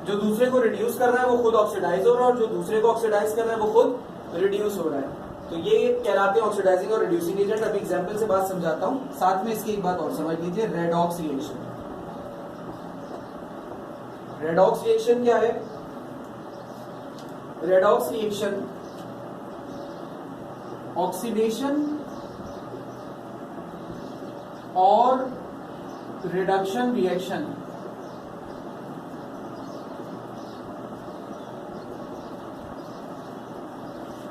जो दूसरे को रिड्यूस कर रहा है वो खुद ऑक्सीडाइज हो रहा है, और जो दूसरे को ऑक्सीडाइज कर रहा है वो खुद रिड्यूस हो रहा है। तो ये कहलाते हैं ऑक्सीडाइजिंग और रिड्यूसिंग एजेंट। अभी एग्जांपल से बात समझाता हूं, साथ में इसकी एक बात और समझ लीजिए, रेडॉक्स रिएक्शन। रेडॉक्स रिएक्शन क्या है, रेडॉक्स रिएक्शन ऑक्सीडेशन और रिडक्शन रिएक्शन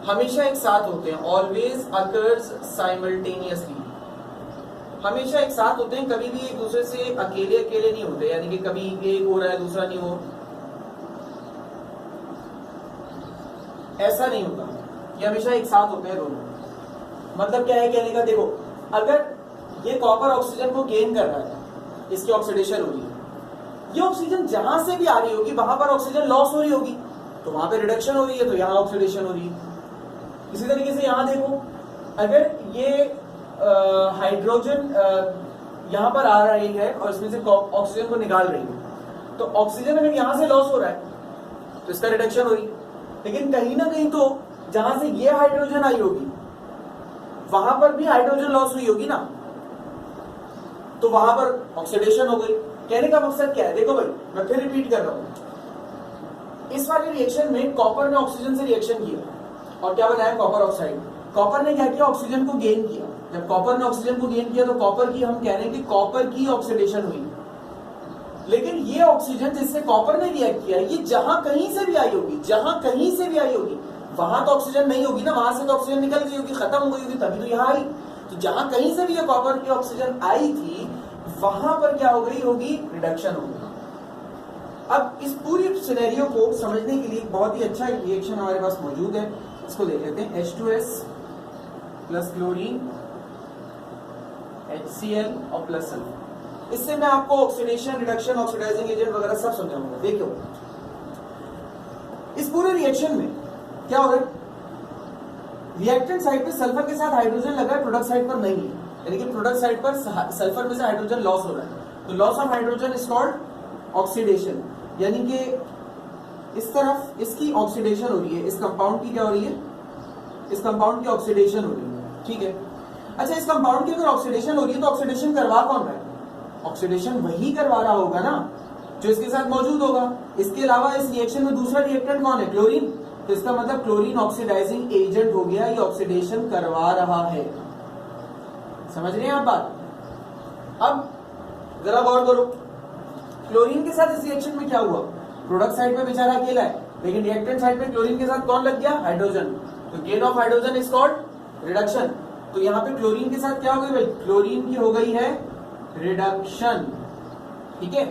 हमेशा एक साथ होते हैं, ऑलवेज अकर्स साइमल्टेनियसली। हमेशा एक साथ होते हैं, कभी भी एक दूसरे से अकेले अकेले नहीं होते, यानी कि कभी एक हो रहा है दूसरा नहीं हो, ऐसा नहीं होता। ये हमेशा एक साथ होते हैं दोनों। मतलब क्या है कहने का, देखो अगर ये कॉपर ऑक्सीजन को गेन कर रहा है, इसकी ऑक्सीडेशन हो रही है, ये ऑक्सीजन जहां से भी आ रही होगी वहां पर ऑक्सीजन लॉस हो रही होगी, तो वहां पे रिडक्शन हो रही है, तो यहां ऑक्सीडेशन हो रही है। इसी तरीके से यहां देखो, अगर ये हाइड्रोजन यहां पर आ रही है और इसमें से ऑक्सीजन को निकाल रही है, तो ऑक्सीजन अगर यहां से लॉस हो रहा है तो इसका रिडक्शन हो रही है। लेकिन कहीं ना कहीं तो जहां से ये हाइड्रोजन आई होगी वहां पर भी हाइड्रोजन लॉस हुई होगी ना, तो वहां पर ऑक्सीडेशन हो गई। कहने का मकसद क्या है, देखो भाई मैं फिर रिपीट कर रहा हूं, इस वाले रिएक्शन में कॉपर ने ऑक्सीजन से रिएक्शन किया और क्या बनाया, कॉपर ऑक्साइड। कॉपर ने क्या किया, ऑक्सीजन को गेन किया। जब कॉपर ने ऑक्सीजन को गेन किया तो कॉपर की, हम कह रहे हैं कि कॉपर की ऑक्सीडेशन हुई। लेकिन ये ऑक्सीजन जिससे कॉपर ने रिएक्ट किया, ये जहां कहीं से भी आई होगी, जहां कहीं से भी आई होगी, वहां तो ऑक्सीजन नहीं होगी ना, वहां से तो ऑक्सीजन निकल गई होगी, खत्म हो गई होगी, तभी तो यहाँ आई। तो जहां कहीं से भी ये कॉपर की ऑक्सीजन आई थी वहां पर क्या हो गई होगी, रिडक्शन हो गई। अब इस पूरी सिनेरियो को समझने के लिए बहुत ही अच्छा रिएक्शन हमारे पास मौजूद है, इसको देख लेते हैं। H2S प्लस क्लोरीन, HCl और प्लस सल्फर। इससे मैं आपको ऑक्सीडेशन, रिडक्शन, ऑक्सीडाइजिंग एजेंट वगैरह सब समझाऊंगा। देखियो इस पूरे रिएक्शन में क्या हो रहा है, रिएक्टेंट साइड पे सल्फर के साथ हाइड्रोजन लगा है, प्रोडक्ट साइड पर नहीं है, यानी कि प्रोडक्ट साइड पर सल्फर में से हाइड्रोजन लॉस हो रहा है। तो loss of hydrogen is called oxidation, यानी कि इस तरफ इसकी ऑक्सीडेशन हो रही है, इस कंपाउंड की क्या हो रही है, इस कंपाउंड की ऑक्सीडेशन हो रही है। ठीक है, अच्छा इस कंपाउंड की अगर ऑक्सीडेशन हो रही है तो ऑक्सीडेशन करवा कौन रहा है, ऑक्सीडेशन वही करवा रहा होगा ना जो इसके साथ मौजूद होगा। इसके अलावा इस रिएक्शन में दूसरा रिएक्टेंट कौन है, क्लोरीन। तो इसका मतलब क्लोरीन ऑक्सीडाइजिंग एजेंट हो गया, ये ऑक्सीडेशन करवा रहा है। समझ रहे हैं आप बात। अब जरा गौर करो, क्लोरीन के साथ इस रिएक्शन में क्या हुआ, प्रोडक्ट साइड पे बेचारा अकेला है, लेकिन रिएक्टेंट साइड पे क्लोरीन के साथ कौन लग गया, हाइड्रोजन। तो gain of hydrogen is called reduction. तो यहाँ पे क्लोरीन के साथ क्या हो गई भाई, क्लोरीन की हो गई है रिडक्शन। ठीक है,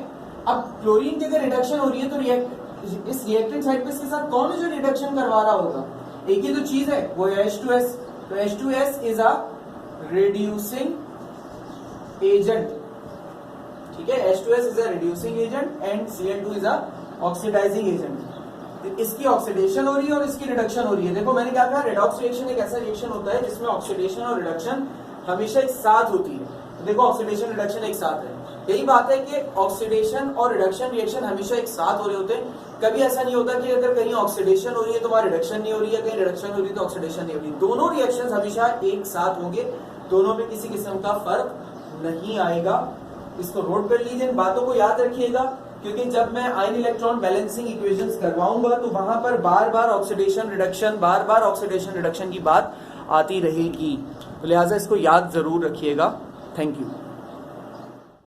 अब क्लोरीन की अगर रिडक्शन हो रही है तो इस रिएक्टेंट साइड पे इसके साथ कौन है जो रिडक्शन करवा रहा होगा, एक ही तो चीज है, वो है H2S। तो H2S is a reducing agent. ठीक है, H2S is a reducing agent and Cl2 is a oxidising agent. इसकी ऑक्सीडेशन हो रही है और इसकी रिडक्शन हो रही है। देखो मैंने क्या कहा, रेडॉक्स रिएक्शन एक ऐसा रिएक्शन होता है जिसमें ऑक्सीडेशन और रिडक्शन हमेशा एक साथ होती है। तो देखो ऑक्सीडेशन रिडक्शन एक साथ है। यही बात है कि ऑक्सीडेशन और रिडक्शन रिएक्शन हमेशा एक साथ हो रहे होते हैं। कभी ऐसा नहीं होता कि अगर कहीं ऑक्सीडेशन हो रही है तो वहां रिडक्शन नहीं हो रही है, कहीं रिडक्शन हो रही है तो ऑक्सीडेशन नहीं हो रही। दोनों रिएक्शंस हमेशा एक साथ होंगे, दोनों में किसी किस्म का फर्क नहीं आएगा। इसको नोट कर लीजिए, इन बातों को याद रखिएगा, क्योंकि जब मैं आयन इलेक्ट्रॉन बैलेंसिंग इक्वेशंस करवाऊंगा तो वहां पर बार बार ऑक्सीडेशन रिडक्शन, बार बार ऑक्सीडेशन रिडक्शन की बात आती रहेगी। तो लिहाजा इसको याद जरूर रखिएगा। Thank you.